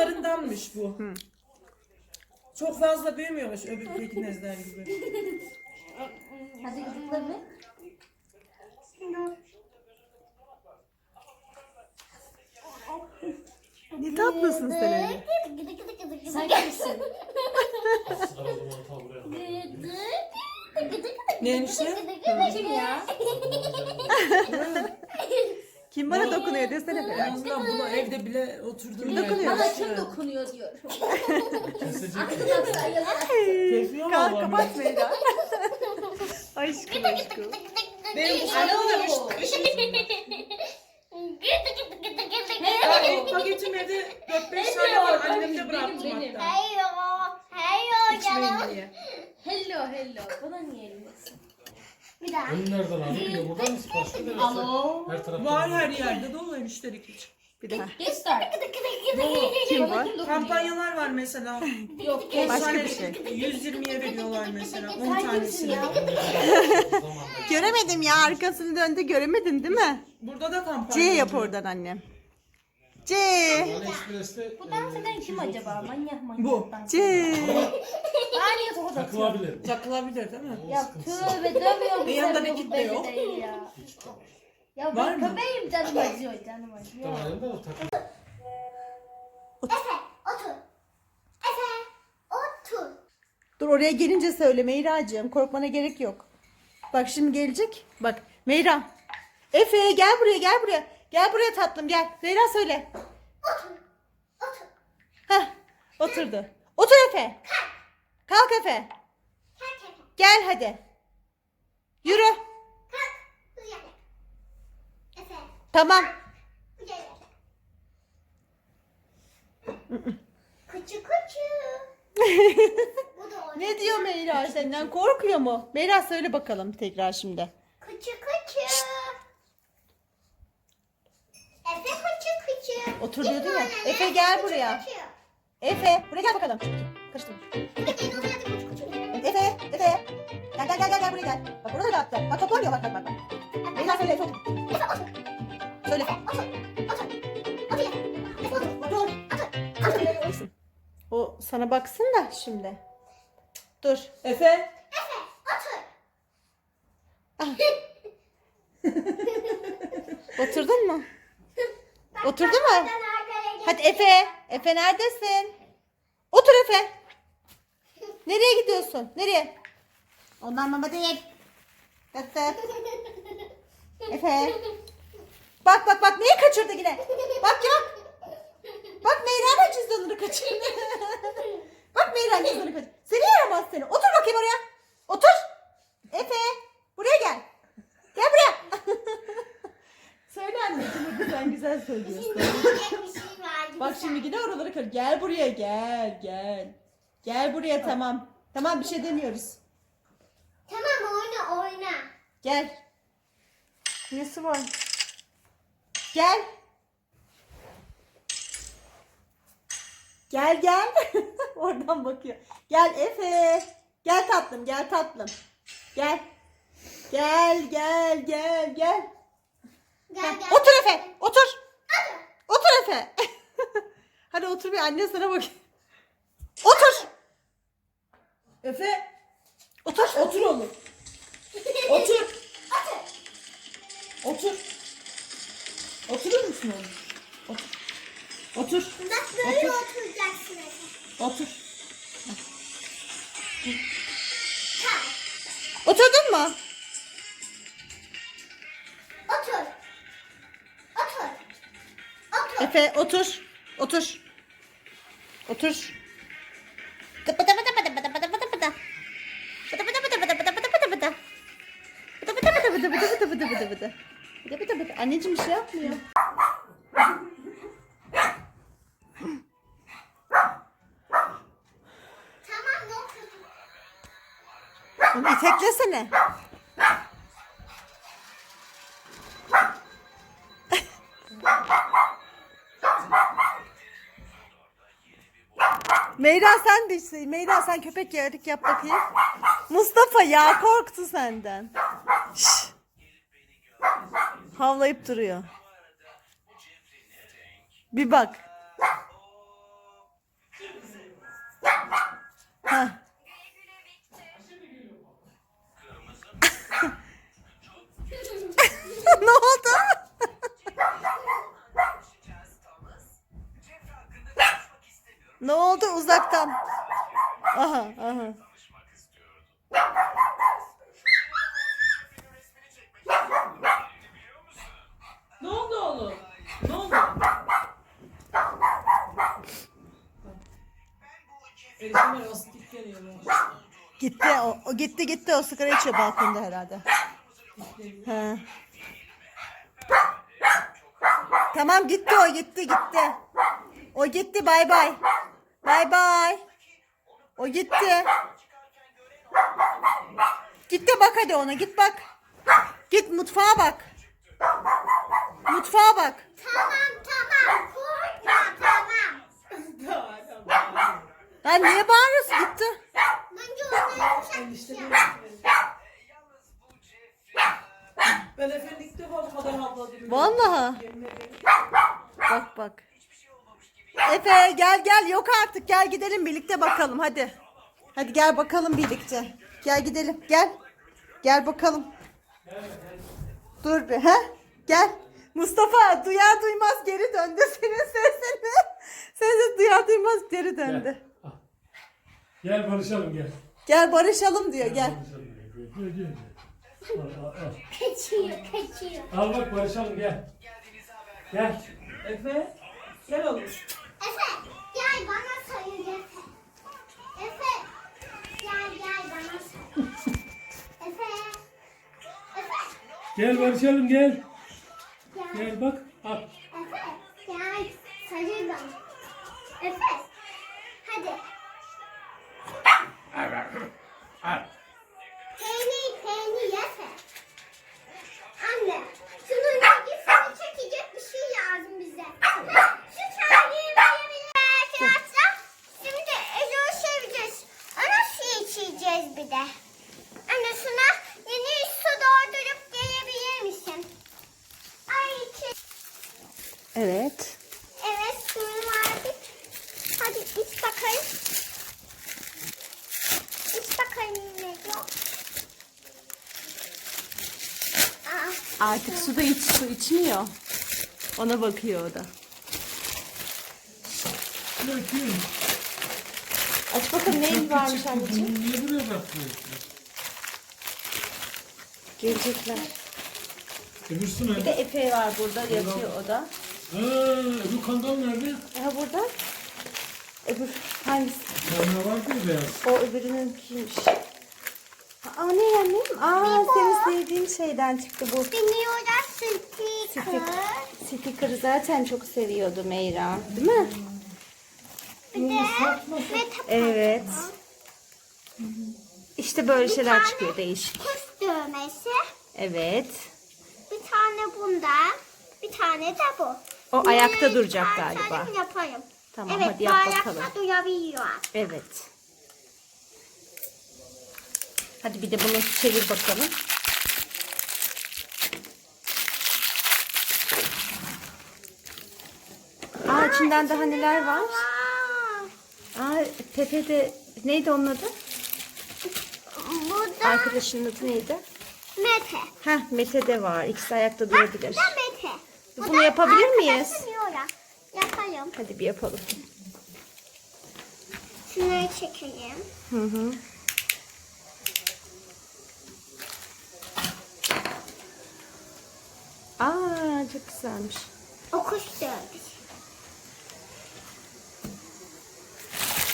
oğullarındanmış bu. Çok fazla büyümüyormuş öbür pekinezler gibi. Hadi gıdıkla bir. Ne tatlısın sen öyle. Sen kimsin? Neymiş ne? Kim ya? Kim bana dokunuyor desene Ferah. Ondan bunu evde bile oturdum. Kim dokunuyor? Bana kim dokunuyor diyor. Kesiyor Kalk mu kapat Meyra. Aşkım aşkım. Benim annem ilk paketim evde 4-5 tane var. Annemde bıraktım hatta. İçmeyin diye. Hello. Bana niye elmiyorsun? Ön nereden aldın? Ya buradan mı sipariş edersin? Alo. Her taraftan. Var her yerde dolu müşteri hiç. Bir daha. Göster. Kim var? Kampanyalar var mesela. Yok. 10 Başka tane bir şey. 120'ye veriyorlar mesela. 10 Sen kimsin tanesini. ya? Göremedim ya, arkasını döndü, göremedin değil mi? Burada da kampanya. C yap oradan annem. C. AliExpress'te Bu dans eden kim acaba? Manyak. Bu. dans. C. Aynı tokat atıyor. takılabilir. Takılabilir değil mi? Ya tövbe dövüyor bu Yanında sefer bir bu kitle yok. bebeği ya. Ya Var ben mı? köpeğim canım acıyor. Tamam da o takıl. Dur, oraya gelince söyle Meyracığım. Korkmana gerek yok. Bak şimdi gelecek. Bak Meyra. Efe gel buraya, gel buraya. Gel buraya tatlım, gel. Meyra söyle. Heh, oturdu. Otur Efe. Kalk Efe. Gel hadi. Yürü. Tamam. Kuçu kuçu. Ne diyor Meyra, senden korkuyor mu? Meyra söyle bakalım tekrar şimdi. Kuçu kuçu. Efe kuçu kuçu. Otur diyordu ya. Efe gel buraya. Efe buraya gel bakalım. Kaçtım. Efe, Efe. Gel buraya gel. Bak burada da attı. Bak toplamıyor, bak. Meyra söyle Efe otur. Söyle. Otur. O sana baksın da şimdi. Dur. Efe. Oturdun mu? Oturdu mu? Hadi Efe. Efe neredesin? Otur Efe. Nereye gidiyorsun? Nereye? Ondan mama değil. Efe. Efe. Bak neyi kaçırdı yine? Bak ya. Bak Meyra da cüzdanını kaçırdı. Bak Meyra cüzdanını kaçırdı. Seni yaramaz seni. Otur bakayım oraya. Otur. Efe. Buraya gel. Gel buraya. Söyle anneciğim, hadi sen güzel söylüyorsun. Bak şimdi yine oraları kır. Gel buraya, gel. Gel buraya, tamam. Tamam, bir şey demiyoruz. Tamam oyna. Gel. Nesi var? Gel. Gel. Oradan bakıyor. Gel Efe. Gel tatlım. Gel. Gel. Otur Efe. Otur Efe. Hadi otur, bir anne sana bak. Otur. Efe. Otur. Otur oğlum. Otur. Oturur musun oğlum? Otur. Bak böyle oturacaksın Efe. Otur. Oturdun mu? Otur. Efe otur. Anneciğim bir şey yapmıyor. Tamam otur. Onu iteklesene. Meyra sen köpek yarık yap bakayım. Mustafa ya, korktu senden. Şş. Havlayıp duruyor. Bir bak. Ne oldu uzaktan? Aha aha. Ne oldu oğlum? Ne oldu? Elif'in var ya asitlik geliyor. Gitti o gitti o sigara içiyor balkonda herhalde. He. Tamam gitti o gitti. O gitti bay bay. Bay bay. O gitti. Gitti bak hadi ona git bak. Git mutfağa bak. Mutfağa bak. Tamam korkma tamam. Lan niye bağırıyorsun gitti. Bence onu Enişte yumuşatacağım. Ben efendim ilk defa bu kadar havladım. Vallahi. Yemin ederim. Bak. Efe gel yok artık gel gidelim birlikte bakalım hadi. Hadi gel bakalım birlikte. Gel gidelim gel. Gel bakalım. Dur bir he? Gel. Mustafa duyar duymaz geri döndü senin sesini. Sesi duyar duymaz geri döndü. Gel. Gel barışalım gel. Gel barışalım diyor gel. Barışalım, gel. Al. Kaçıyor. Al bak barışalım gel. Gel. Efe gel oğlum. Efe gel bana sayı Efe. Efe gel bana sayı. Efe. Gel barışalım gel. Gel. Gel bak. Al. Efe gel sayı bana. Efe hadi. Al. Peynir Efe. Anne şunun ilgisini çekecek bir şey lazım bize. Şu çayını verebilir arkadaşlar. Şimdi Ezo'yu seveceğiz. Ona su içeceğiz bir de. Anne şuna yeni su doldurup gelebilir misin? Ay içi. Evet. Evet suyunu verdik. Hadi iç bakayım. İç bakayım ne yok. Artık su içmiyor. Ona bakıyor o da. Bırakıyorum. Aç bakalım neyin varmış anneciğim. Bunu niye buraya bırakıyorsun? Gelecekler. Öbürsü Bir de nerede? Efe var burada yatıyor o da. Öbür kangal nerede? Aha burada. Öbür hangisi? Kangal var mı beyaz? O öbürünün kimmiş? Aa ne annem? Aa senin sevdiğin şeyden çıktı bu. Biliyorlar sticker. Sticker'ı zaten çok seviyordu Meyra. Değil mi? Bir de meta Evet. İşte böyle şeyler çıkıyor değişik. kuş dövmesi. Evet. Bir tane bundan. Bir tane de bu. O ayakta Bunları duracak çıkartalım, galiba. Yapayım. Tamam, evet, hadi yap bu bakalım. ayakta durabiliyor. Evet. Hadi bir de bunu çevir bakalım. Aa içinden daha neler var? Wow. Aa Pepe de neydi onun adı? Burada Arkadaşının adı neydi? Mete. Heh Mete de var. İkisi ayakta Bu durabilir. da Mete. Bu Bunu da yapabilir miyiz? arkadaşım Yora. Yapalım. Hadi bir yapalım. Şunları çekeyim. Hı hı. Aa çok güzelmiş. O kuş dövmesi.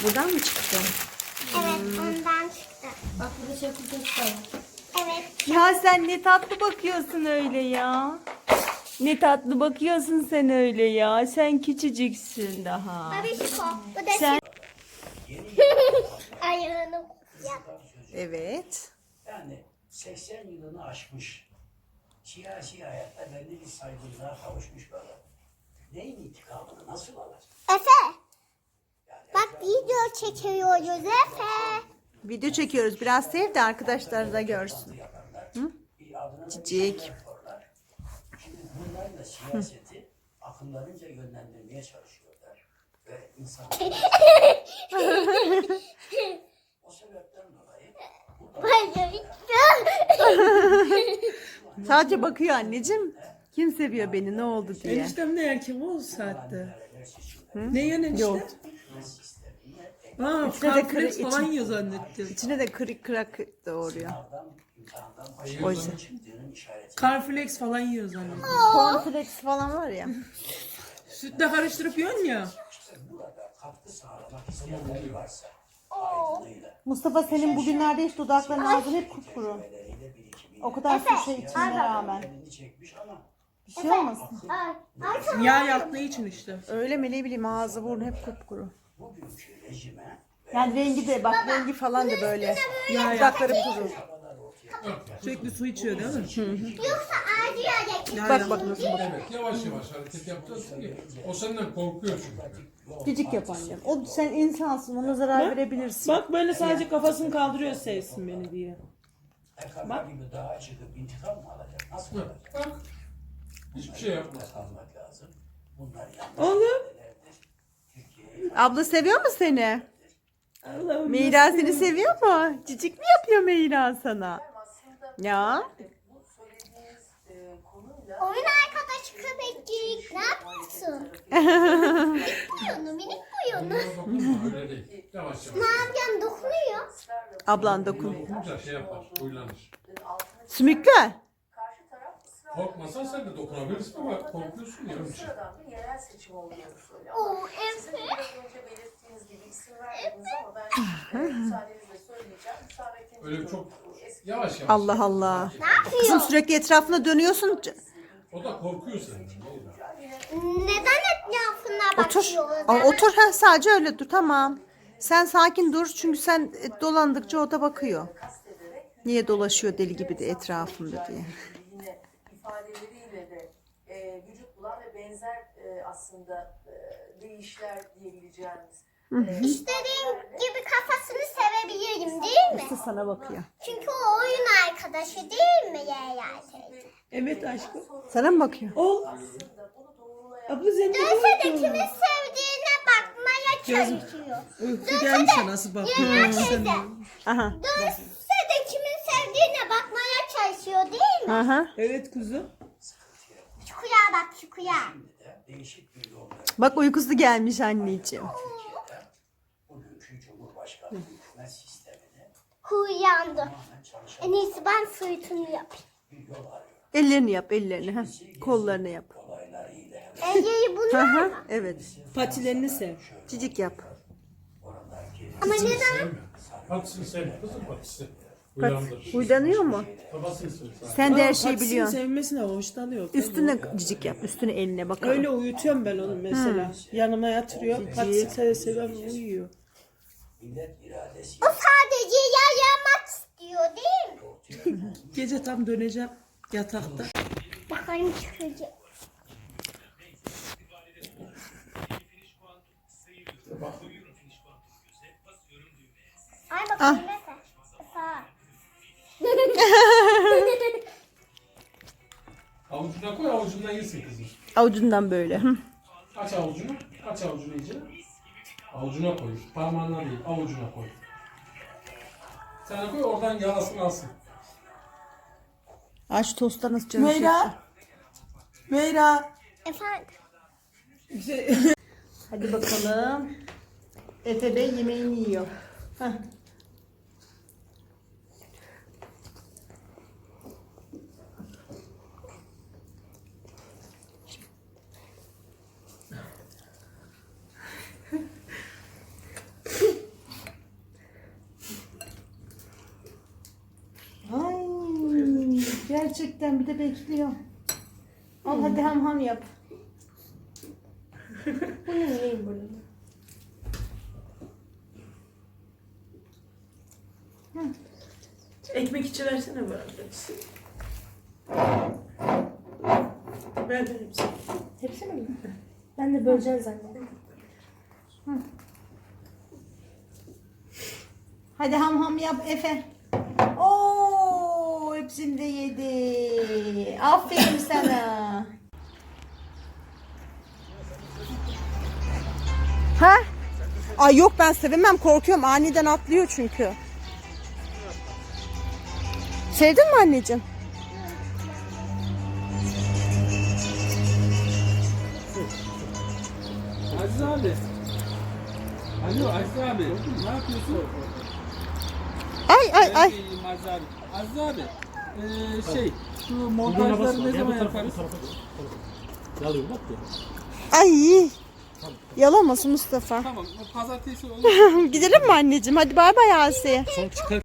Buradan mı çıktı? Evet ondan çıktı. Bak burada şey kutusu var. Evet. Ya sen ne tatlı bakıyorsun öyle ya. Ne tatlı bakıyorsun sen öyle ya. Sen küçücüksün daha. Babişko. Bu da Sen... ayağını yap. Evet. Yani 80 yılını aşmış. Siyasi hayatta belli bir saygınlığa kavuşmuş bir adam. Neyin intikamını nasıl alır? Efe. Bak video çekiyoruz Efe. Video çekiyoruz. Biraz sev de arkadaşlar da görsün. Bir adına da Cicik. bir yaparlar. Şimdi bunlar da siyaseti akıllarınca yönlendirmeye çalışıyorlar. Ve insanlar o sebepten dolayı Sadece bakıyor anneciğim. Kim seviyor beni ne oldu diye. Eniştem ne erken o saatte? Ne yiyorsun enişte? Yok. Aa, İçine de cornflakes kırık falan için. yiyor zannettim. İçine de kırık kırak doğruyor. Sınavdan, imtihandan O başarılı yüzden. çıktığının işareti. Cornflakes falan yiyor zannettim. Cornflakes falan var ya. Sütle karıştırıp yiyorsun ya. İşte burada katkı sağlamak isteyenler varsa aydınlığıyla, Mustafa senin bugünlerde hiç dudakların ağzın hep kupkuru. tecrübeleriyle, birikimiyle O kadar su şey içmene rağmen. elini çekmiş ama Bir şey olmasın. Yağ yaktığı için işte. Öyle mi ne bileyim ağzı burnu hep kupkuru. bugünkü rejime Yani rengi de bak rengi falan da böyle. Yağ Dudakları kuru. Sürekli su içiyor değil mi? Yoksa acıyacak. Yağ Bak yak- bak nasıl bak. Evet yavaş yavaş hareket yapacaksın ki o senden korkuyor çünkü. Cicik yap annem. O sen insansın ona zarar verebilirsin. Bak böyle sadece kafasını kaldırıyor sevsin beni diye. Bak gibi dağa çıkıp intikam mı alacak? Nasıl alacak? Bak hiçbir şey yapmaz. Kalmak lazım. Bunlar yanlış Oğlum. şeylerdir. Türkiye'yi Abla seviyor mu seni? Allah'ım. Meyra seni seviyor mu? Cicik mi yapıyor Meyra sana? Ya. Oyun arkadaşı köpekcik. Ne yapıyorsun? Minik boyunu. Dokunma öyle değil. Yavaş yavaş. Ne yapacağım? Dokunuyor. Ablan dokun. Dokununca şey yapar, huylanır. Sümüklü. Korkmasan sen de dokunabilirsin ama korkuyorsun ya onun için. Sıradan bir yerel seçim olduğunu söylüyor. Oo, Sizin evet. biraz önce belirttiğiniz gibi isim vermediniz ama ben müsaadenizle söyleyeceğim. Hüsamettin Öyle Çetin, çok eski yavaş yavaş. Allah Allah. Ne yapıyor? Kızım sürekli etrafına dönüyorsun. O da korkuyor senden. Neden etrafına Otur. bakıyor? Aa, otur ha sadece öyle dur tamam. Sen sakin dur çünkü sen dolandıkça o da bakıyor. Niye dolaşıyor deli gibi de etrafımda diye. yine ifadeleriyle de vücut bulan ve benzer aslında değişler diyebileceğimiz. İstediğim gibi kafasını sevebilirim değil mi? İşte sana bakıyor. Çünkü o oyun arkadaşı değil mi Yaya teyze? Evet aşkım. Sana mı bakıyor? Ol. Abla sen de Dönse de kimin sevdiğine bakmaya çalışıyor. uyku gelmiş ya nasıl bakıyor? Yaya teyze. Aha. Dönse de kimin sevdiğine bakmaya çalışıyor değil mi? Aha. Evet kuzum. Şu kuyağa bak şu kuyağa. de değişik bir yolda Bak uykusu gelmiş anneciğim. Türkiye'de bugünkü Cumhurbaşkanlığı hükümet sistemini Uyandı. tamamen çalışan En iyisi ben suyutunu yapayım. bir yol arıyor. Ellerini yap ellerini. Ha. Kollarını yap. Olaylarıyla Ege'yi bunlar Aha. mı? Evet. Patilerini sev. Cicik yap. oradaki Ama neden? Sevme. Patisini sevme kızım patisi. Uyandır. Uylanıyor mu? Babasını sev. Sen de her Aa, şeyi patisini biliyorsun. sevmesine hoşlanıyor. Üstüne cicik yap. Üstüne eline bakalım. Öyle uyutuyorum ben onu mesela. Yanıma yatırıyor. Patisi seve seve uyuyor. millet iradesi O sadece yayamak istiyor değil mi? Gece tam döneceğim yatakta. Bakayım çıkacak. Ay bakayım mesela. Sağ. Avucuna koy avucundan yesin kızım. Avucundan böyle. Hı. Aç avucunu. Aç avucunu iyice. Avucuna koy. Parmağına değil avucuna koy. Sen de koy oradan yalasını alsın. Aç tosttan nasıl canı çekti. Meyra. Meyra. Efendim. Hadi bakalım. Efe Bey yemeğini yiyor. Heh. Ay, gerçekten bir de bekliyor. Al hadi ham ham yap. Bu ne neyim böyle? Ekmek içi versene bana. Ver de hepsini. Hepsi mi? Ben de böleceğim zannettim. Hadi ham ham yap Efe. Oo, hepsini de yedi. Aferin sana. Ha? Ay yok ben sevemem korkuyorum aniden atlıyor çünkü. Sevdin mi anneciğim? Aziz abi. Alo Aziz Aziz abi ne yapıyorsun? Ay. İyiyim Aziz abi. Aziz abi şu montajları ne zaman yaparız? Yalıyorum bak ya. Ay. Yalamasın Mustafa. Tamam pazartesi olur. Gidelim mi anneciğim? Hadi bay bay Asi. Son çıkar.